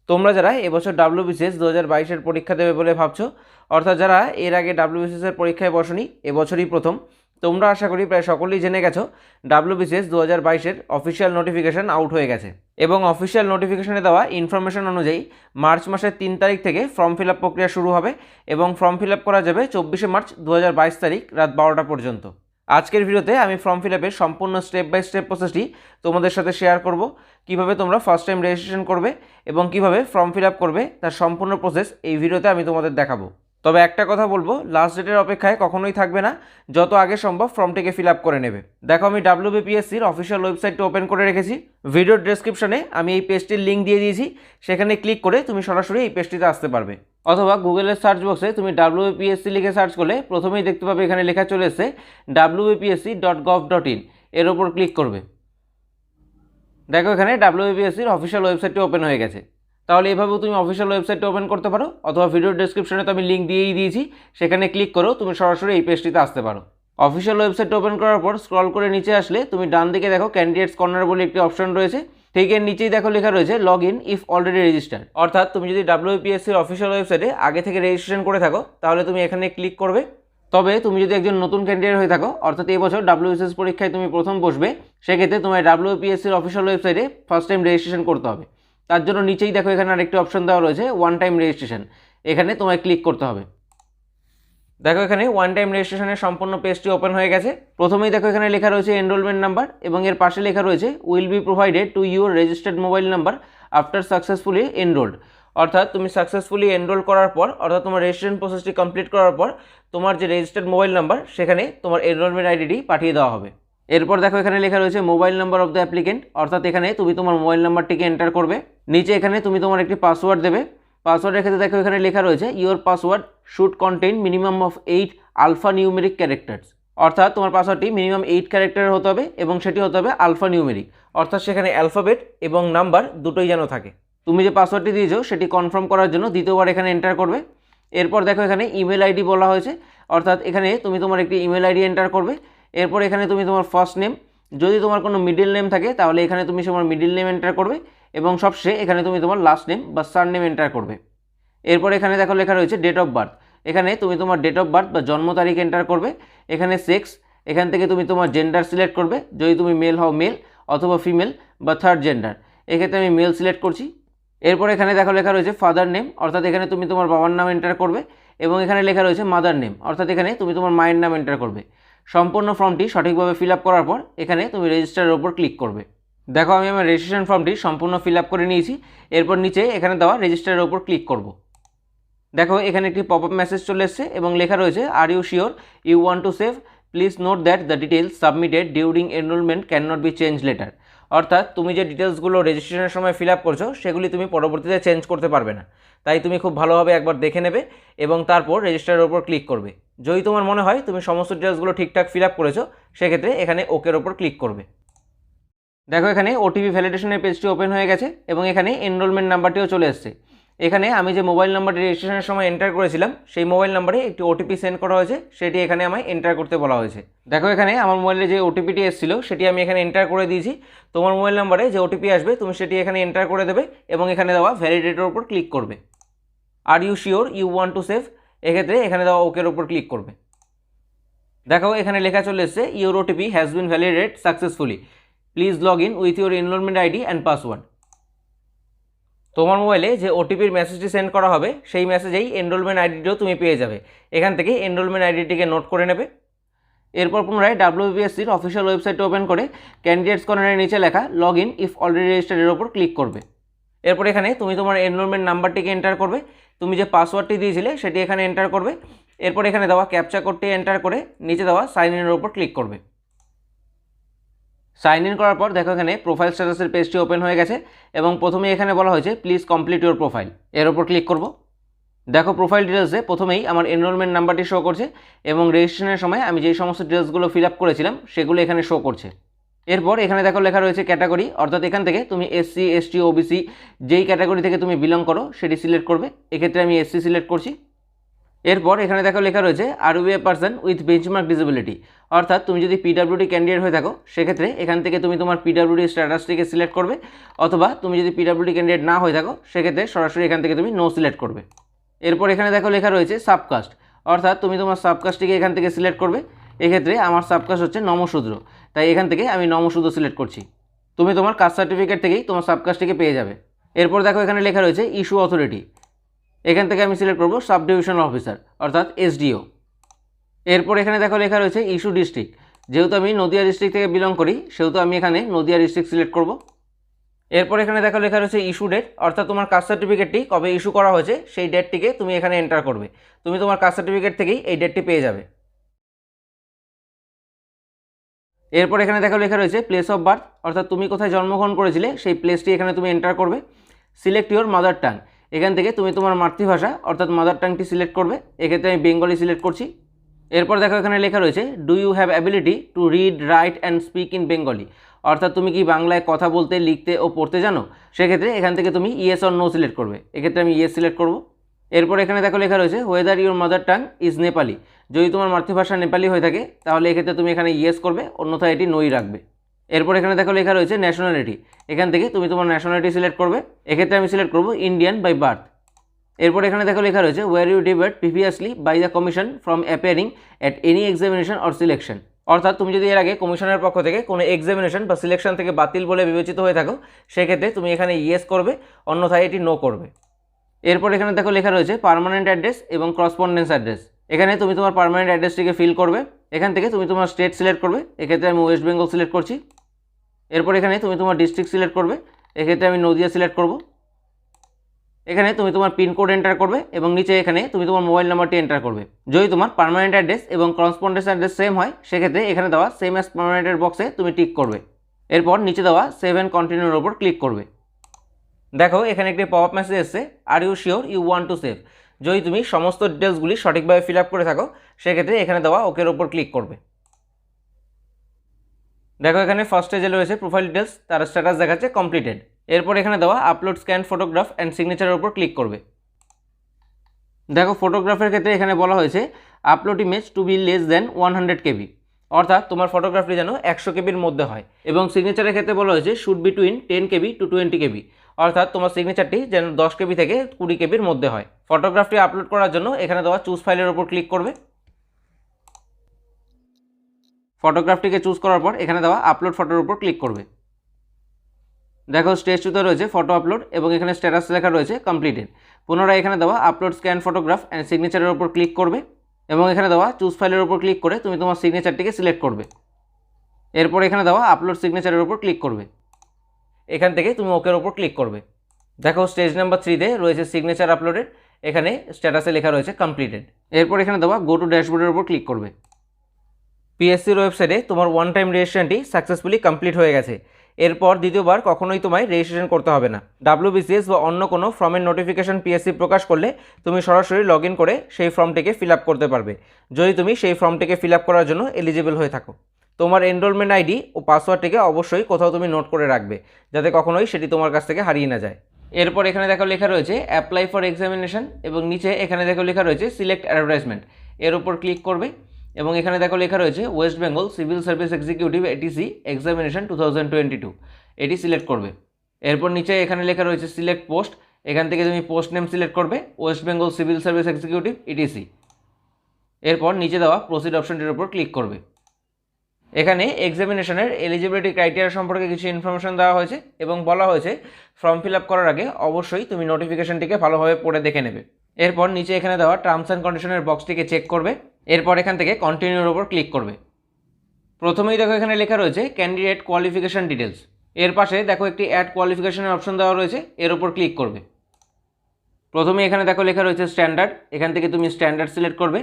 তোমরা যারা এবছর ডাব্লিউবিসিএস 2022-এর পরীক্ষা দেবে বলে ভাবছো, অর্থাৎ যারা এর আগে ডাব্লিউবিসিএসের পরীক্ষায় বসনি, এবছরই প্রথম, তোমরা আশা করি প্রায় সকলেই জেনে গেছো ডাব্লিউবিসিএস 2022-এর অফিসিয়াল নোটিফিকেশান আউট হয়ে গেছে এবং অফিসিয়াল নোটিফিকেশানে দেওয়া ইনফরমেশন অনুযায়ী মার্চ মাসের 3 তারিখ থেকে ফর্ম ফিল আপ প্রক্রিয়া শুরু হবে এবং ফর্ম ফিল আপ করা যাবে 24শে মার্চ 2022 তারিখ রাত 12টা পর্যন্ত। আজকের ভিডিওতে আমি ফর্ম ফিল আপের সম্পূর্ণ স্টেপ বাই স্টেপ প্রসেসটি তোমাদের সাথে শেয়ার করব। কিভাবে তোমরা ফার্স্ট টাইম রেজিস্ট্রেশন করবে এবং কিভাবে ফর্ম ফিল আপ করবে তার সম্পূর্ণ প্রসেস এই ভিডিওতে আমি তোমাদের দেখাবো। তবে একটা কথা বলবো, লাস্ট ডেটের অপেক্ষায় কখনোই থাকবে না, যত আগে সম্ভব ফর্মটিকে ফিল আপ করে নেবে। দেখো, আমি ডাব্লিউবিপিএসসির অফিসিয়াল ওয়েবসাইটটি ওপেন করে রেখেছি। ভিডিওর ডেসক্রিপশনে আমি এই পেজটির লিঙ্ক দিয়ে দিয়েছি, সেখানে ক্লিক করে তুমি সরাসরি এই পেজটিতে আসতে পারবে। অথবা গুগলের সার্চ বক্সে তুমি ডাব্লিউবিপিএসসি লিখে সার্চ করলে প্রথমেই দেখতে পাবে এখানে লেখা চলে এসেছে wbpsc.gov.in, এর ওপর ক্লিক করবে। দেখো, এখানে ডাব্লিউবিপিএসসির অফিসিয়াল ওয়েবসাইটটি ওপেন হয়ে গেছে। তাহলে এভাবেও তুমি অফিসিয়াল ওয়েবসাইটটা ওপেন করতে পারো, অথবা ভিডিওর ডেসক্রিপশনে তো আমি লিঙ্ক দিয়েই দিয়েছি, সেখানে ক্লিক করো তুমি সরাসরি এই পেজটিতে আসতে পারো। অফিসিয়াল ওয়েবসাইটটা ওপেন করার পর স্ক্রল করে নিচে আসলে তুমি ডান দিকে দেখো ক্যান্ডিডেটস কর্নার বলে একটি অপশন রয়েছে। ঠিক এর নিচেই দেখো লেখা রয়েছে log in if already registered. অর্থাৎ তুমি যদি ডাব্লিউবিপিএসসির অফিসিয়াল ওয়েবসাইটে আগে থেকে রেজিস্ট্রেশন করে থাকো তাহলে তুমি এখানে ক্লিক করবে। তবে তুমি যদি একজন নতুন ক্যান্ডিডেট হয়ে থাকো, অর্থাৎ এই বছর ডাব্লিউবিসিএস পরীক্ষায় তুমি প্রথম বসবে, সেক্ষেত্রে তোমার ডাব্লিউবিপিএসসির অফিসিয়াল ওয়েবসাইটে ফার্স্ট টাইম রেজিস্ট্রেশন করতে হবে। তার জন্য নিচেই দেখো এখানে আরেকটি অপশন দেওয়া রয়েছে ওয়ান টাইম রেজিস্ট্রেশন, এখানে তোমায় ক্লিক করতে হবে। দেখো, এখানে ওয়ান টাইম রেজিস্ট্রেশনের সম্পূর্ণ পেজটি ওপেন হয়ে গেছে। প্রথমেই দেখো এখানে লেখা রয়েছে এনরোলমেন্ট নাম্বার এবং এর পাশে লেখা রয়েছে will be provided to your registered mobile number after successfully enrolled. অর্থাৎ তুমি সাকসেসফুলি এনরোল করার পর, অর্থাৎ তোমার রেজিস্ট্রেশন প্রসেসটি কমপ্লিট করার পর তোমার যে রেজিস্টার্ড মোবাইল নাম্বার সেখানে তোমার এনরোলমেন্ট আইডিটি পাঠিয়ে দেওয়া হবে। এরপর দেখো এখানে লেখা রয়েছে mobile number of the applicant, অর্থাৎ এখানে তুমি তোমার মোবাইল নাম্বারটিকে এন্টার করবে। নিচে এখানে তুমি তোমার একটি পাসওয়ার্ড দেবে। পাসওয়ার্ডের ক্ষেত্রে দেখো এখানে লেখা রয়েছে your password should contain minimum of 8 alpha numeric characters. অর্থাৎ তোমার পাসওয়ার্ডটি মিনিমাম 8 ক্যারেক্টারের হতে হবে এবং সেটি হতে হবে আলফা নিউমেরিক, অর্থাৎ সেখানে অ্যালফাবেট এবং নাম্বার দুটোই যেন থাকে। তুমি যে পাসওয়ার্ডটি দিয়েছো সেটি কনফার্ম করার জন্য দ্বিতীয়বার এখানে এন্টার করবে। এরপর দেখো এখানে ইমেল আইডি বলা হয়েছে, অর্থাৎ এখানে তুমি তোমার একটি ইমেল আইডি এন্টার করবে। এরপর এখানে তুমি তোমার ফার্স্ট নেম, যদি তোমার কোনো মিডিল নেম থাকে তাহলে এখানে তুমি তোমার মিডিল নেম এন্টার করবে এবং সবশেষে এখানে তুমি তোমার লাস্ট নেম বা সার নেম এন্টার করবে। এরপর এখানে দেখো লেখা রয়েছে ডেট অফ বার্থ, এখানে তুমি তোমার ডেট অফ বার্থ বা জন্ম তারিখ এন্টার করবে। এখানে সেক্স, এখান থেকে তুমি তোমার জেন্ডার সিলেক্ট করবে, যদি তুমি মেল হও মেল অথবা ফিমেল বা থার্ড জেন্ডার, এক্ষেত্রে আমি মেল সিলেক্ট করছি। এরপর এখানে দেখো লেখা রয়েছে ফাদার নেম, অর্থাৎ এখানে তুমি তোমার বাবার নাম এন্টার করবে এবং এখানে লেখা রয়েছে মাদার নেম, অর্থাৎ এখানে তুমি তোমার মায়ের নাম এন্টার করবে। সম্পূর্ণ ফর্মটি সঠিকভাবে ফিল আপ করার পর এখানে তুমি রেজিস্টারের ওপর ক্লিক করবে। দেখো, আমি আমার রেজিস্ট্রেশন ফর্মটি সম্পূর্ণ ফিল আপ করে নিয়েছি। এরপর নিচে এখানে দেওয়া রেজিস্টারের ওপর ক্লিক করব। দেখো, এখানে একটি পপ আপ মেসেজ চলে এসেছে এবং লেখা রয়েছে are you sure you want to save, please note that the details submitted during enrolment can not be change later. অর্থাৎ তুমি যে ডিটেলসগুলো রেজিস্ট্রেশনের সময় ফিল আপ করছো সেগুলি তুমি পরবর্তীতে চেঞ্জ করতে পারবে না, তাই তুমি খুব ভালোভাবে একবার দেখে নেবে এবং তারপর রেজিস্টারের ওপর ক্লিক করবে। যদি তোমার মনে হয় তুমি সমস্ত ডিটেলসগুলো ঠিকঠাক ফিল আপ করেছো, সেক্ষেত্রে এখানে ওকের ওপর ক্লিক করবে। দেখো, এখানে ওটিপি ভ্যালিডেশনের পেজটি ওপেন হয়ে গেছে এবং এখানে এনরোলমেন্ট নাম্বারটিও চলে এসেছে। এখানে আমি যে মোবাইল নাম্বারটি রেজিস্ট্রেশনের সময় এন্টার করেছিলাম সেই মোবাইল নাম্বারে একটি ওটিপি সেন্ড করা হয়েছে, সেটি এখানে আমায় এন্টার করতে বলা হয়েছে। দেখো, এখানে আমার মোবাইলে যে ওটিপিটি এসেছিলো সেটি আমি এখানে এন্টার করে দিয়েছি। তোমার মোবাইল নাম্বারে যে ওটিপি আসবে তুমি সেটি এখানে এন্টার করে দেবে এবং এখানে দেওয়া ভ্যালিডেটের উপর ক্লিক করবে। Are you sure you want to save, এক্ষেত্রে এখানে দেওয়া ওকের উপর ক্লিক করবে। দেখো, এখানে লেখা চলে এসেছে your OTP has been validated successfully, please log in with your enrolment ID and password. তোমার মোবাইলে যে ওটিপির মেসেজটি সেন্ড করা হবে সেই মেসেজেই এনরোলমেন্ট আইডিটিও তুমি পেয়ে যাবে। এখান থেকে এনরোলমেন্ট আইডিটিকে নোট করে নেবে। এরপর পুনরায় ডাব্লিউবিপিএসসির অফিসিয়াল ওয়েবসাইট ওপেন করে ক্যান্ডিডেটস কর্নারের নিচে লেখা লগ ইন ইফ অলরেডি রেজিস্টার্ডের ওপর ক্লিক করবে। এরপর এখানে তুমি তোমার এনরোলমেন্ট নাম্বারটিকে এন্টার করবে, তুমি যে পাসওয়ার্ডটি দিয়েছিলে সেটি এখানে এন্টার করবে। এরপর এখানে দেওয়া ক্যাপচা কোডটি এন্টার করে নিচে দেওয়া সাইন ইনের ওপর ক্লিক করবে। সাইন ইন করার পর দেখো এখানে প্রোফাইল স্ট্যাটাসের পেজটি ওপেন হয়ে গেছে এবং প্রথমেই এখানে বলা হয়েছে প্লিজ কমপ্লিট ইউর প্রোফাইল, এর ওপর ক্লিক করব। দেখো, প্রোফাইল ডিটেলসে প্রথমেই আমার এনরোলমেন্ট নাম্বারটি শো করছে এবং রেজিস্ট্রেশনের সময় আমি যেই সমস্ত ডিটেলসগুলো ফিল আপ করেছিলাম সেগুলো এখানে শো করছে। এরপর এখানে দেখো লেখা রয়েছে ক্যাটাগরি, অর্থাৎ এখান থেকে তুমি এসসি, এসটি, ওবিসি যেই ক্যাটাগরি থেকে তুমি বিলং করো সেটি সিলেক্ট করবে। এক্ষেত্রে আমি এসসি সিলেক্ট করছি। এরপর এখানে দেখো লেখা রয়েছে are you a person with benchmark disability, অর্থাৎ তুমি যদি পিডাব্লিউডি ক্যান্ডিডেট হয়ে থাকো সেক্ষেত্রে এখান থেকে তুমি তোমার পিডাব্লিউডি স্ট্যাটাসটিকে সিলেক্ট করবে, অথবা তুমি যদি পিডাব্লিউডি ক্যান্ডিডেট না হয়ে থাকো সেক্ষেত্রে সরাসরি এখান থেকে তুমি নো সিলেক্ট করবে। এরপর এখানে দেখো লেখা রয়েছে সাবকাস্ট, অর্থাৎ তুমি তোমার সাবকাস্টটিকে এখান থেকে সিলেক্ট করবে। এক্ষেত্রে আমার সাবকাস্ট হচ্ছে নমশূদ্র, তাই এখান থেকে আমি নমশূদ্র সিলেক্ট করছি। তুমি তোমার কাস্ট সার্টিফিকেট থেকেই তোমার সাবকাস্টটিকে পেয়ে যাবে। এরপর দেখো এখানে লেখা রয়েছে ইস্যু অথরিটি, এখান থেকে আমি সিলেক্ট করব সাব ডিভিশনাল অফিসার অর্থাৎ এসডিও। এরপর এখানে দেখো লেখা রয়েছে ইস্যু ডিস্ট্রিক্ট, যেহেতু আমি নদিয়া ডিস্ট্রিক্ট থেকে বিলং করি সেহেতু আমি এখানে নদিয়া ডিস্ট্রিক্ট সিলেক্ট করব। এরপর এখানে দেখো লেখা রয়েছে ইস্যু ডেট, অর্থাৎ তোমার কাস্ট সার্টিফিকেটটি কবে ইস্যু করা হয়েছে সেই ডেটটিকে তুমি এখানে এন্টার করবে। তুমি তোমার কাস্ট সার্টিফিকেট থেকেই এই ডেটটি পেয়ে যাবে। এরপর এখানে দেখো লেখা রয়েছে প্লেস অফ বার্থ, অর্থাৎ তুমি কোথায় জন্মগ্রহণ করেছিলে সেই প্লেসটি এখানে তুমি এন্টার করবে। সিলেক্ট ইউর মাদার টাং, এখান থেকে তুমি তোমার মাতৃভাষা অর্থাৎ মাদার টাংটি সিলেক্ট করবে। এক্ষেত্রে আমি বেঙ্গলি সিলেক্ট করছি। এরপর দেখো এখানে লেখা রয়েছে do you have ability to read write and speak in Bengali, অর্থাৎ তুমি কি বাংলায় কথা বলতে লিখতে ও পড়তে জানো, সেক্ষেত্রে এখান থেকে তুমি ইয়েস অর নো সিলেক্ট করবে। এক্ষেত্রে আমি ইয়েস সিলেক্ট করব। এরপর এখানে দেখো লেখা রয়েছে weather your mother tongue is Nepali, যদি তোমার মাতৃভাষা নেপালি হয়ে থাকে তাহলে এক্ষেত্রে তুমি এখানে ইয়েস করবে, অন্যথায় এটি নোই রাখবে। এরপর এখানে দেখো লেখা রয়েছে ন্যাশনালিটি, এখান থেকে তুমি তোমার ন্যাশনালিটি সিলেক্ট করবে। এক্ষেত্রে আমি সিলেক্ট করব ইন্ডিয়ান বাই বার্থ। এরপর এখানে দেখো লেখা রয়েছে were you debarred previously by the commission from appearing at any examination or selection, অর্থাৎ তুমি যদি এর আগে কমিশনের পক্ষ থেকে কোনো এক্সামিনেশন বা সিলেকশন থেকে বাতিল বলে বিবেচিত হয়ে থাকো সেক্ষেত্রে তুমি এখানে ইয়েস করবে, অন্যথায় এটি নো করবে। এরপর এখানে দেখো লেখা রয়েছে পার্মানেন্ট অ্যাড্রেস এবং করসপন্ডেন্স অ্যাড্রেস, এখানে তুমি তোমার পার্মানেন্ট অ্যাড্রেসটিকে ফিল করবে। এখান থেকে তুমি তোমার স্টেট সিলেক্ট করবে, এক্ষেত্রে আমি ওয়েস্ট বেঙ্গল সিলেক্ট করছি। এরপর এখানে তুমি তোমার ডিস্ট্রিক্ট সিলেক্ট করবে, এক্ষেত্রে আমি নদিয়া সিলেক্ট করব। এখানে তুমি তোমার পিনকোড এন্টার করবে এবং নিচে এখানে তুমি তোমার মোবাইল নাম্বারটি এন্টার করবে। যদি তোমার পার্মানেন্ট অ্যাড্রেস এবং করসপন্ডেন্স অ্যাড্রেস সেম হয় সেক্ষেত্রে এখানে দেওয়া সেম অ্যাজ পার্মানেন্টের বক্সে তুমি টিক করবে। এরপর নিচে দেওয়া সেভ অ্যান্ড কন্টিনিউর ওপর ক্লিক করবে। দেখো এখানে একটি পপ আপ মেসেজ এসছে are you sure you want to save, যদি তুমি সমস্ত ডিটেলসগুলি সঠিকভাবে ফিল আপ করে থাকো সেক্ষেত্রে এখানে দেওয়া ওকের ওপর ক্লিক করবে। দেখো এখানে ফার্স্ট স্টেজে রয়েছে প্রোফাইল ডিটেলস, তার স্ট্যাটাস দেখাচ্ছে কমপ্লিটেড। এরপর এখানে দেওয়া আপলোড স্ক্যান ফটোগ্রাফ অ্যান্ড সিগনেচারের উপর ক্লিক করবে। দেখো ফটোগ্রাফের ক্ষেত্রে এখানে বলা হয়েছে upload image to be less than 100 KB, অর্থাৎ তোমার ফটোগ্রাফটি যেন 100 কেবির মধ্যে হয়। এবং সিগনেচারের ক্ষেত্রে বলা হয়েছে শুড বিটুইন 10 কেবি টু 20 কেবি, অর্থাৎ তোমার সিগনেচারটি যেন 10 কেবি থেকে 20 কেবির মধ্যে হয়। ফটোগ্রাফটি আপলোড করার জন্য এখানে দেওয়া চুজ ফাইলের উপর ক্লিক করবে। ফটোগ্রাফটিকে চুজ করার পর এখানে দেওয়া আপলোড ফটোর উপর ক্লিক করবে। দেখো স্টেজ 2তে রয়েছে ফটো আপলোড এবং এখানে স্ট্যাটাস লেখা রয়েছে কমপ্লিটেড। পুনরায় এখানে দেওয়া আপলোড স্ক্যান ফটোগ্রাফ অ্যান্ড সিগনেচারের উপর ক্লিক করবে এবং এখানে দেওয়া চুজ ফাইলের উপর ক্লিক করে তুমি তোমার সিগনেচারটিকে সিলেক্ট করবে। এরপর এখানে দেওয়া আপলোড সিগনেচারের উপর ক্লিক করবে, এখান থেকে তুমি ওকের উপর ক্লিক করবে। দেখো স্টেজ নাম্বার 3তে রয়েছে সিগনেচার আপলোডেড, এখানে স্ট্যাটাসে লেখা রয়েছে কমপ্লিটেড। এরপর এখানে দেওয়া গো টু ড্যাশবোর্ডের উপর ক্লিক করবে। পিএসসির ওয়েবসাইটে তোমার ওয়ান টাইম রেজিস্ট্রেশনটি সাকসেসফুলি কমপ্লিট হয়ে গেছে। এরপর দ্বিতীয়বার কখনোই তোমায় রেজিস্ট্রেশন করতে হবে না। WBCS বা অন্য কোনো ফর্মের নোটিফিকেশন পিএসসি প্রকাশ করলে তুমি সরাসরি লগ ইন করে সেই ফর্মটিকে ফিল আপ করতে পারবে, যদি তুমি সেই ফর্মটিকে ফিল আপ করার জন্য এলিজিবল হয়ে থাকো। তোমার এনরোলমেন্ট আইডি ও পাসওয়ার্ডটিকে অবশ্যই কোথাও তুমি নোট করে রাখবে, যাতে কখনোই সেটি তোমার কাছ থেকে হারিয়ে না যায়। এরপর এখানে দেখো লেখা রয়েছে অ্যাপ্লাই ফর এক্সামিনেশন এবং নিচে এখানে দেখো লেখা রয়েছে সিলেক্ট অ্যাডভার্টাইজমেন্ট, এর উপর ক্লিক করবে এবং এখানে দেখো লেখা রয়েছে West Bengal civil service executive ATC examination 2022, এটি সিলেক্ট করবে। এরপর নিচে এখানে লেখা রয়েছে সিলেক্ট পোস্ট, এখান থেকে তুমি পোস্ট নেম সিলেক্ট করবে West Bengal civil service executive etc. এরপর নিচে দেওয়া প্রসিড অপশনটির উপর ক্লিক করবে। এখানে এক্সামিনেশনের এলিজিবিলিটি ক্রাইটেরিয়া সম্পর্কে কিছু ইনফরমেশন দেওয়া হয়েছে এবং বলা হয়েছে ফর্ম ফিল আপ করার আগে অবশ্যই তুমি নোটিফিকেশনটিকে ভালোভাবে পড়ে দেখে নেবে। এরপর নিচে এখানে দেওয়া টার্মস অ্যান্ড কন্ডিশনের বক্সটিকে চেক করবে। এরপর এখান থেকে কন্টিনিউর উপর ক্লিক করবে। প্রথমেই দেখো এখানে লেখা রয়েছে ক্যান্ডিডেট কোয়ালিফিকেশন ডিটেলস, এর পাশে দেখো একটি অ্যাড কোয়ালিফিকেশনের অপশন দেওয়া রয়েছে, এর উপর ক্লিক করবে। প্রথমে এখানে দেখো লেখা রয়েছে স্ট্যান্ডার্ড, এখান থেকে তুমি স্ট্যান্ডার্ড সিলেক্ট করবে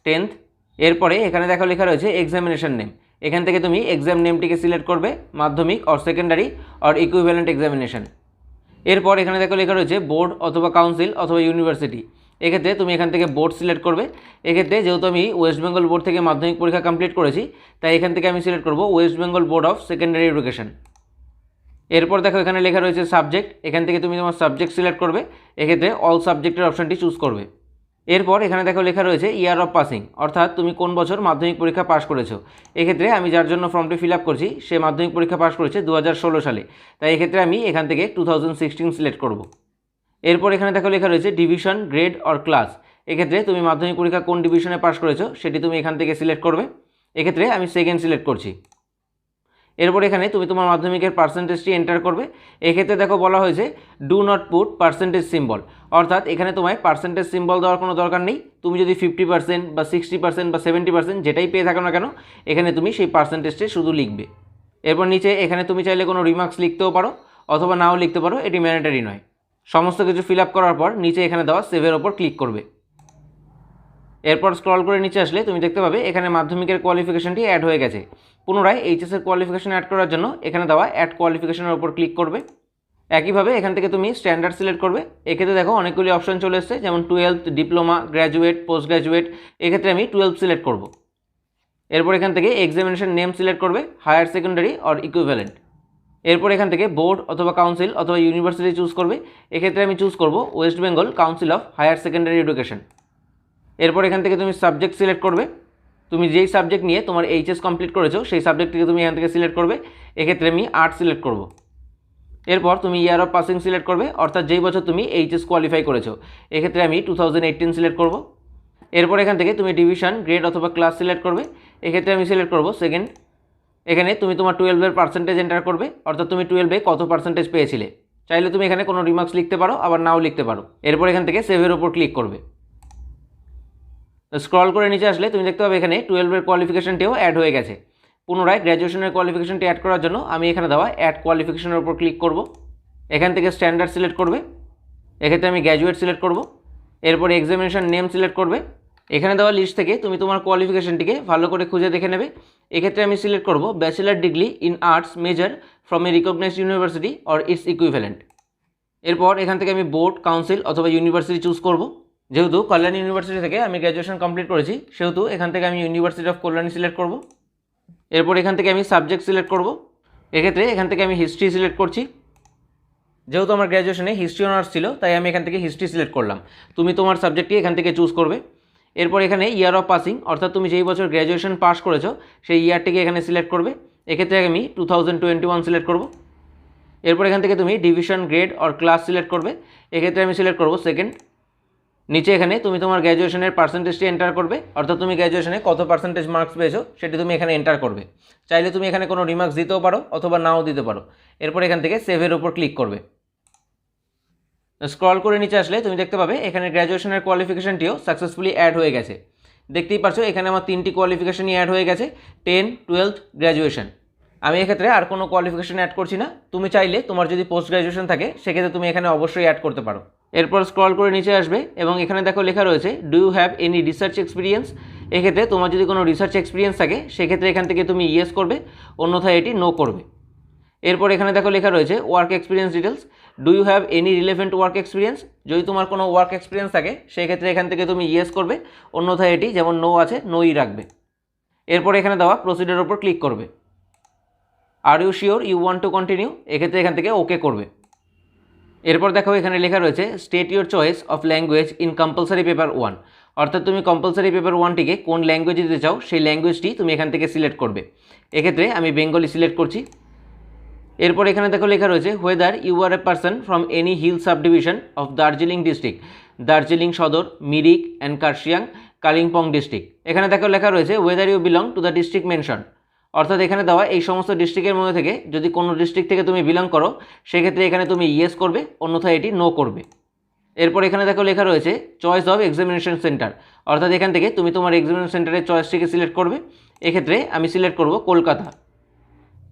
10th। এরপরে এখানে দেখো লেখা রয়েছে এক্সামিনেশন নেম, এখান থেকে তুমি এক্সাম নেমটিকে সিলেক্ট করবে মাধ্যমিক or secondary or equivalent examination. এরপর এখানে দেখো লেখা রয়েছে বোর্ড অথবা কাউন্সিল অথবা ইউনিভার্সিটি, এক্ষেত্রে তুমি এখান থেকে বোর্ড সিলেক্ট করবে। এক্ষেত্রে যেহেতু আমি ওয়েস্ট বেঙ্গল বোর্ড থেকে মাধ্যমিক পরীক্ষা কমপ্লিট করেছি তাই এখান থেকে আমি সিলেক্ট করব West Bengal board of secondary Education. এরপর দেখো এখানে লেখা রয়েছে সাবজেক্ট, এখান থেকে তুমি তোমার সাবজেক্ট সিলেক্ট করবে, এক্ষেত্রে অল সাবজেক্টের অপশানটি চুজ করবে। এরপর এখানে দেখো লেখা রয়েছে ইয়ার অফ পাসিং, অর্থাৎ তুমি কোন বছর মাধ্যমিক পরীক্ষা পাস করেছো। এক্ষেত্রে আমি যার জন্য ফর্মটি ফিল আপ করছি সে মাধ্যমিক পরীক্ষা পাস করেছে 2016 সালে, তাই এক্ষেত্রে আমি এখান থেকে 2016 সিলেক্ট করব। এরপর এখানে দেখো লেখা রয়েছে ডিভিশন, গ্রেড অর ক্লাস। এক্ষেত্রে তুমি মাধ্যমিক পরীক্ষা কোন ডিভিশনে পাস করেছো সেটি তুমি এখান থেকে সিলেক্ট করবে। এক্ষেত্রে আমি সেকেন্ড সিলেক্ট করছি। এরপর এখানে তুমি তোমার মাধ্যমিকের পার্সেন্টেজটি এন্টার করবে। এক্ষেত্রে দেখো বলা হয়েছে do not put percentage symbol, অর্থাৎ এখানে তোমায় পার্সেন্টেজ সিম্বল দেওয়ার কোনো দরকার নেই। তুমি যদি 50% বা 60% বা 70% যেটাই পেয়ে থাকো না কেন, এখানে তুমি সেই পার্সেন্টেজটি শুধু লিখবে। এরপর নিচে এখানে তুমি চাইলে কোনো রিমার্কস লিখতেও পারো অথবা নাও লিখতে পারো, এটি ম্যান্ডেটরি নয়। সমস্ত কিছু ফিল আপ করার পর নিচে এখানে দেওয়া সেভের ওপর ক্লিক করবে। এরপর স্ক্রল করে নিচে আসলে তুমি দেখতে পাবে এখানে মাধ্যমিকের কোয়ালিফিকেশনটি অ্যাড হয়ে গেছে। পুনরায় এইচএসের কোয়ালিফিকেশন অ্যাড করার জন্য এখানে দেওয়া অ্যাড কোয়ালিফিকেশনের উপর ক্লিক করবে। একইভাবে এখান থেকে তুমি স্ট্যান্ডার্ড সিলেক্ট করবে। এক্ষেত্রে দেখো অনেকগুলি অপশন চলে এসেছে, যেমন 12th, diploma, graduate, post graduate. এক্ষেত্রে আমি 12 সিলেক্ট করব। এরপর এখান থেকে এক্সামিনেশন নেম সিলেক্ট করবে, হায়ার সেকেন্ডারি অর ইকুইভ্যালেন্ট। এরপর এখান থেকে বোর্ড অথবা কাউন্সিল অথবা ইউনিভার্সিটি চুজ করবে। এক্ষেত্রে আমি চুজ করব West Bengal Council of Higher Secondary Education. এরপর এখান থেকে তুমি সাবজেক্ট সিলেক্ট করবে, তুমি যেই সাবজেক্ট নিয়ে তোমার এইচএস কমপ্লিট করেছো সেই সাবজেক্টটিকে তুমি এখান থেকে সিলেক্ট করবে। এক্ষেত্রে আমি আর্ট সিলেক্ট করব। এরপর তুমি ইয়ার অফ পাসিং সিলেক্ট করবে, অর্থাৎ যেই বছর তুমি এইচএস কোয়ালিফাই করেছো। এক্ষেত্রে আমি 2018 সিলেক্ট করব। এরপর এখান থেকে তুমি ডিভিশন, গ্রেড অথবা ক্লাস সিলেক্ট করবে। এক্ষেত্রে আমি সিলেক্ট করব সেকেন্ড। এখানে তুমি তোমার 12-এর পার্সেন্টেজ এন্টার করবে, অর্থাৎ তুমি 12-এ কত পার্সেন্টেজ পেয়েছিলে। চাইলে তুমি এখানে কোনো রিমার্কস লিখতে পারো, আবার নাও লিখতে পারো। এরপর এখান থেকে সেভের ওপর ক্লিক করবে। স্ক্রল করে নিচে আসলে তুমি দেখতে পাবে এখানে 12-এর কোয়ালিফিকেশনটিও অ্যাড হয়ে গেছে। পুনরায় গ্র্যাজুয়েশনের কোয়ালিফিকেশনটি অ্যাড করার জন্য আমি এখানে দেওয়া অ্যাড কোয়ালিফিকেশনের উপর ক্লিক করব। এখান থেকে স্ট্যান্ডার্ড সিলেক্ট করবে। এক্ষেত্রে আমি গ্র্যাজুয়েট সিলেক্ট করব। এরপর এক্সামিনেশন নেম সিলেক্ট করবে। এখানে দেওয়া লিস্ট থেকে তুমি তোমার কোয়ালিফিকেশনটিকে ভালো করে খুঁজে দেখে নেবে। এক্ষেত্রে আমি সিলেক্ট করব bachelor degree in arts major from a recognized university or its equivalent. এরপর এখান থেকে আমি বোর্ড, কাউন্সিল অথবা ইউনিভার্সিটি চুজ করব। যেহেতু কল্যাণ ইউনিভার্সিটি থেকে আমি গ্র্যাজুয়েশন কমপ্লিট করেছি, সেহেতু এখান থেকে আমি ইউনিভার্সিটি অফ কল্যাণী সিলেক্ট করব। এরপর এখান থেকে আমি সাবজেক্ট সিলেক্ট করব। এক্ষেত্রে এখান থেকে আমি হিস্ট্রি সিলেক্ট করছি। যেহেতু আমার গ্র্যাজুয়েশনে হিস্ট্রি অনার্স ছিল, তাই আমি এখান থেকে হিস্ট্রি সিলেক্ট করলাম। তুমি তোমার সাবজেক্টটি এখান থেকে চুজ করবে। এরপর এখানে ইয়ার অফ পাসিং, অর্থাৎ তুমি যেই বছর গ্র্যাজুয়েশন পাস করেছো সেই ইয়ারটিকে এখানে সিলেক্ট করবে। এক্ষেত্রে আমি 2021 সিলেক্ট করব। এরপর এখান থেকে তুমি division, grade or class select করবে। এক্ষেত্রে আমি সিলেক্ট করব সেকেন্ড। নিচে এখানে তুমি তোমার গ্র্যাজুয়েশনের পার্সেন্টেজটি এন্টার করবে, অর্থাৎ তুমি গ্র্যাজুয়েশনে কত পার্সেন্টেজ মার্কস পেয়েছো সেটি তুমি এখানে এন্টার করবে। চাইলে তুমি এখানে কোনো রিমার্কস দিতেও পারো অথবা নাও দিতে পারো। এরপর এখান থেকে সেভের উপর ক্লিক করবে। স্ক্রল করে নিচে আসলে তুমি দেখতে পাবে এখানে গ্র্যাজুয়েশনের কোয়ালিফিকেশনটিও সাকসেসফুলি অ্যাড হয়ে গেছে। দেখতেই পাচ্ছ এখানে আমার 3টি কোয়ালিফিকেশনই অ্যাড হয়ে গেছে, 10, 12, গ্র্যাজুয়েশন। আমি এক্ষেত্রে আর কোনো কোয়ালিফিকেশন অ্যাড করছি না। তুমি চাইলে তোমার যদি পোস্ট গ্র্যাজুয়েশন থাকে সেক্ষেত্রে তুমি এখানে অবশ্যই অ্যাড করতে পারো। এরপর স্ক্রল করে নিচে আসবে এবং এখানে দেখো লেখা রয়েছে do you have any research experience. এক্ষেত্রে তোমার যদি কোনো রিসার্চ এক্সপিরিয়েন্স থাকে সেক্ষেত্রে এখান থেকে তুমি ইয়েস করবে, অন্যথায় এটি নো করবে। এরপর এখানে দেখো লেখা রয়েছে work experience details. Do you have any relevant work experience. যদি তোমার কোনো ওয়ার্ক এক্সপিরিয়েন্স থাকে সেক্ষেত্রে এখান থেকে তুমি ইয়েস করবে, অন্যথায় এটি যেমন নো আছে নোই রাখবে। এরপর এখানে দেওয়া প্রসিডের উপর ক্লিক করবে। Are you sure you want to continue. এক্ষেত্রে এখান থেকে ওকে করবে। এরপর দেখো এখানে লেখা রয়েছে state your choice of language in compulsory paper 1, অর্থাৎ তুমি কম্পালসারি পেপার 1টিকে কোন ল্যাঙ্গুয়েজে দিতে চাও সেই ল্যাঙ্গুয়েজটি তুমি এখান থেকে সিলেক্ট করবে। এক্ষেত্রে আমি বেঙ্গলি সিলেক্ট করছি। এরপর এখানে দেখো লেখা রয়েছে whether you are a person from any hill subdivision of Darjeeling district, Darjeeling Sadar, Mirik and Kurseong, Kalimpong district. এখানে দেখো লেখা রয়েছে whether you belong to the district mention, অর্থাৎ এখানে দেওয়া এই সমস্ত ডিস্ট্রিক্টের মধ্যে থেকে যদি কোনো ডিস্ট্রিক্ট থেকে তুমি বিলং করো সেক্ষেত্রে এখানে তুমি ইয়েস করবে, অন্যথায় এটি নো করবে। এরপর এখানে দেখো লেখা রয়েছে চয়েস অফ এক্সামিনেশন সেন্টার, অর্থাৎ এখান থেকে তুমি তোমার এক্সামিনেশন সেন্টারের চয়েসটিকে সিলেক্ট করবে। এক্ষেত্রে আমি সিলেক্ট করব কলকাতা।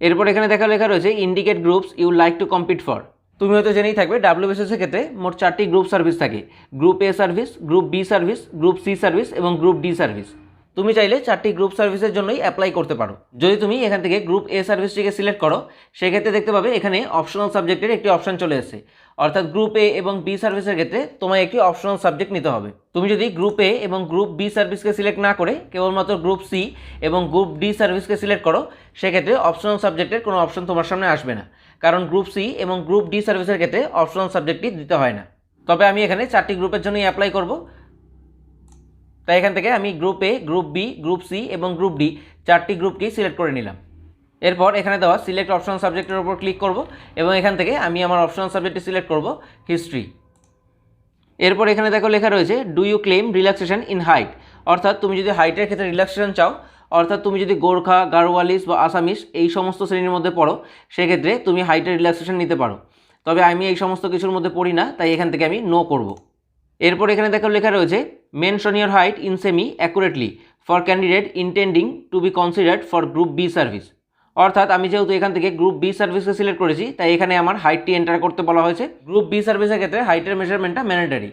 এরপর এখানে দেখা লেখা রয়েছে indicate groups you like to compete for. তুমি হয়তো জেনেই থাকবে ডাব্লিউবিসিএস ক্ষেত্রে মোট 4টি গ্রুপ সার্ভিস থাকে, group A service, group B service, group C service এবং গ্রুপ ডি সার্ভিস। তুমি চাইলে 4টি গ্রুপ সার্ভিসের জন্যই অ্যাপ্লাই করতে পারো। যদি তুমি এখান থেকে গ্রুপ এ সার্ভিসটিকে সিলেক্ট করো সেক্ষেত্রে দেখতে পাবে এখানে অপশনাল সাবজেক্টের একটি অপশন চলে এসেছে, অর্থাৎ গ্রুপ এ এবং বি সার্ভিসের ক্ষেত্রে তোমায় একটি অপশনাল সাবজেক্ট নিতে হবে। তুমি যদি গ্রুপ এ এবং গ্রুপ বি সার্ভিসকে সিলেক্ট না করে কেবলমাত্র গ্রুপ সি এবং গ্রুপ ডি সার্ভিসকে সিলেক্ট করো সেক্ষেত্রে অপশনাল সাবজেক্টের কোনো অপশন তোমার সামনে আসবে না, কারণ গ্রুপ সি এবং গ্রুপ ডি সার্ভিসের ক্ষেত্রে অপশনাল সাবজেক্টটি দিতে হয় না। তবে আমি এখানে 4টি গ্রুপের জন্যই অ্যাপ্লাই করব। তাই এখান থেকে আমি group A, group B, group C এবং গ্রুপ ডি 4টি গ্রুপকেই সিলেক্ট করে নিলাম। এরপর এখানে দেওয়া সিলেক্ট অপশনাল সাবজেক্টের উপর ক্লিক করব এবং এখান থেকে আমি আমার অপশনাল সাবজেক্টটি সিলেক্ট করব হিস্ট্রি। এরপর এখানে দেখো লেখা রয়েছে do you claim relaxation in height, অর্থাৎ তুমি যদি হাইটের ক্ষেত্রে রিল্যাক্সেশন চাও, অর্থাৎ তুমি যদি গোর্খা, গাড়োয়ালিস বা আসামিস এই সমস্ত শ্রেণীর মধ্যে পড়ো, সেক্ষেত্রে তুমি হাইটের রিল্যাক্সেশন নিতে পারো। তবে আমি এই সমস্ত কিছুর মধ্যে পড়ি না, তাই এখান থেকে আমি নো করব। এরপর এখানে দেখো লেখা রয়েছে mention your height in cm accurately for candidate intending to be considered for group B service, অর্থাৎ আমি যেহেতু এখান থেকে গ্রুপ বি সার্ভিসকে সিলেক্ট করেছি, তাই এখানে আমার হাইটটি এন্টার করতে বলা হয়েছে। গ্রুপ বি সার্ভিসের ক্ষেত্রে হাইটের মেজারমেন্টটা ম্যান্ডেটরি।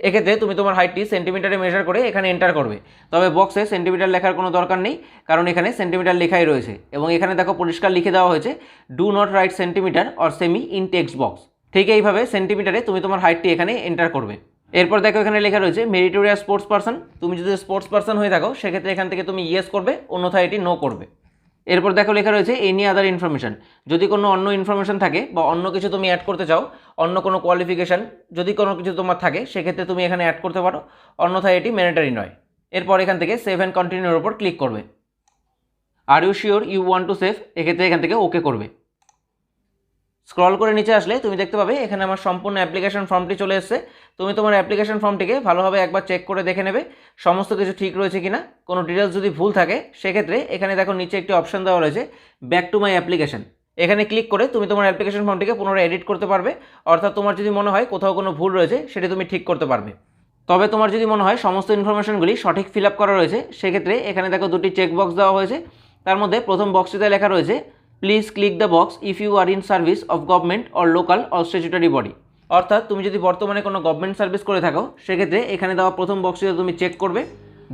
এক্ষেত্রে তুমি তোমার হাইটটি সেন্টিমিটারে মেজার করে এখানে এন্টার করবে, তবে বক্সে সেন্টিমিটার লেখার কোনো দরকার নেই, কারণ এখানে সেন্টিমিটার লেখাই রয়েছে। এবং এখানে দেখো পরিষ্কার লিখে দেওয়া হয়েছে do not right centimetre or semi in text box. ঠিক এইভাবে সেন্টিমিটারে তুমি তোমার হাইটটি এখানে এন্টার করবে। এরপর দেখো এখানে লেখা রয়েছে মেরিটোরিয়াস স্পোর্টস পারসন, তুমি যদি স্পোর্টস পারসন হয়ে থাকো সেক্ষেত্রে এখান থেকে তুমি ইয়েস করবে, অন্যথায় এটি নো করবে। এরপর দেখো লেখা রয়েছে এনি আদার ইনফরমেশন, যদি কোনো অন্য ইনফরমেশন থাকে বা অন্য কিছু তুমি অ্যাড করতে চাও, অন্য কোনো কোয়ালিফিকেশান যদি কোনো কিছু তোমার থাকে, সেক্ষেত্রে তুমি এখানে অ্যাড করতে পারো, অন্যথায় এটি ম্যান্ডেটরি নয়। এরপর এখান থেকে সেভ অ্যান্ড কন্টিনিউর উপর ক্লিক করবে। Are you sure you want to save, এক্ষেত্রে এখান থেকে ওকে করবে। স্ক্রল করে নিচে আসলে তুমি দেখতে পাবে এখানে আমার সম্পূর্ণ অ্যাপ্লিকেশন ফর্মটি চলে এসেছে। তুমি তোমার অ্যাপ্লিকেশন ফর্মটিকে ভালোভাবে একবার চেক করে দেখে নেবে সমস্ত কিছু ঠিক রয়েছে কিনা। কোনো ডিটেলস যদি ভুল থাকে সেক্ষেত্রে এখানে দেখো নিচে একটি অপশন দেওয়া রয়েছে ব্যাক টু মাই অ্যাপ্লিকেশন, এখানে ক্লিক করে তুমি তোমার অ্যাপ্লিকেশন ফর্মটিকে পুনরায় এডিট করতে পারবে, অর্থাৎ তোমার যদি মনে হয় কোথাও কোনো ভুল রয়েছে সেটি তুমি ঠিক করতে পারবে। তবে তোমার যদি মনে হয় সমস্ত ইনফরমেশনগুলি সঠিক ফিল আপ করা রয়েছে, সেক্ষেত্রে এখানে দেখো দুটি চেক বক্স দেওয়া হয়েছে। তার মধ্যে প্রথম বক্সটিতে লেখা রয়েছে please click the box if you are in service of government or local or statutory body, অর্থাৎ তুমি যদি বর্তমানে কোনো গভর্নমেন্ট সার্ভিস করে থাকো সেক্ষেত্রে এখানে দেওয়া প্রথম বক্সটিতে তুমি চেক করবে।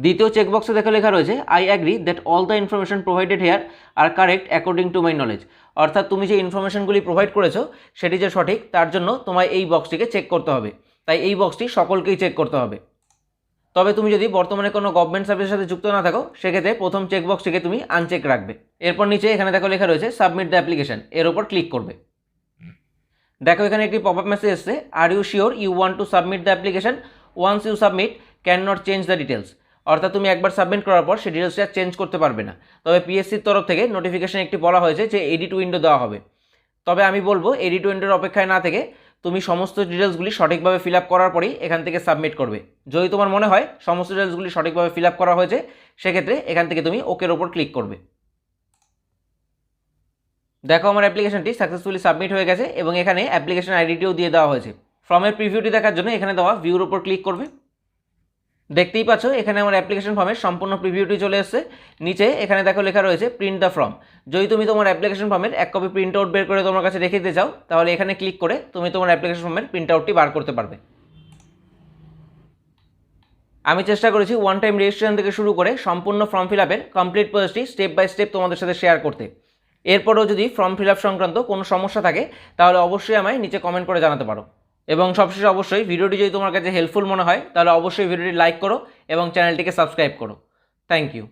দ্বিতীয় চেক বক্সে দেখো লেখা রয়েছে I agree that all the information provided here are correct according to my knowledge, অর্থাৎ তুমি যে ইনফরমেশনগুলি প্রোভাইড করেছো সেটি যে সঠিক তার জন্য তোমায় এই বক্সটিকে চেক করতে হবে, তাই এই বক্সটি সকলকেই চেক করতে হবে। তবে তুমি যদি বর্তমানে কোনো গভর্নমেন্ট সার্ভিসের সাথে যুক্ত না থাকো সেক্ষেত্রে প্রথম চেকবক্সটিকে তুমি আনচেক রাখবে। এরপর নিচে এখানে দেখো লেখা রয়েছে সাবমিট দ্য অ্যাপ্লিকেশন, এর উপর ক্লিক করবে। দেখো এখানে একটি পপআপ মেসেজ এসছে are you sure you want to submit the application once you submit can not change the details, অর্থাৎ তুমি একবার সাবমিট করার পর সেই ডিটেলসটা চেঞ্জ করতে পারবে না। তবে পিএসসির তরফ থেকে নোটিফিকেশন একটি বলা হয়েছে যে এডিট উইন্ডো দেওয়া হবে। তবে আমি বলবো এডিট উইন্ডোর অপেক্ষায় না থেকে তুমি সমস্ত ডিটেলসগুলি সঠিকভাবে ফিল আপ করার পরেই এখান থেকে সাবমিট করবে। যদি তোমার মনে হয় সমস্ত ডিটেলসগুলি সঠিকভাবে ফিল আপ করা হয়েছে সেক্ষেত্রে এখান থেকে তুমি ওকের ওপর ক্লিক করবে। দেখো আমার অ্যাপ্লিকেশনটি সাকসেসফুলি সাবমিট হয়ে গেছে এবং এখানে অ্যাপ্লিকেশন আইডিটিও দিয়ে দেওয়া হয়েছে। ফর্মের প্রিভিউটি দেখার জন্য এখানে দেওয়া ভিউর উপর ক্লিক করবে। দেখতেই পাচ্ছ এখানে আমার অ্যাপ্লিকেশন ফর্মের সম্পূর্ণ প্রিভিউটি চলে এসেছে। নিচে এখানে দেখো লেখা রয়েছে প্রিন্ট দ্য ফর্ম, যদি তুমি তোমার অ্যাপ্লিকেশন ফর্মের এক কপি প্রিন্ট আউট বের করে তোমার কাছে রেখে দিতে চাও তাহলে এখানে ক্লিক করে তুমি তোমার অ্যাপ্লিকেশন ফর্মের প্রিন্ট আউটটি বার করতে পারবে। আমি চেষ্টা করেছি ওয়ান টাইম রেজিস্ট্রেশন থেকে শুরু করে সম্পূর্ণ ফর্ম ফিল আপের কমপ্লিট প্রসেসটি স্টেপ বাই স্টেপ তোমাদের সাথে শেয়ার করতে। এরপরেও যদি ফর্ম ফিল আপ সংক্রান্ত কোনো সমস্যা থাকে তাহলে অবশ্যই আমায় নিচে কমেন্ট করে জানাতে পারো। এবং সবশেষে অবশ্যই ভিডিওটি যদি তোমার কাছে হেল্পফুল মনে হয় তাহলে অবশ্যই ভিডিওটি লাইক করো এবং চ্যানেলটিকে সাবস্ক্রাইব করো। Thank you.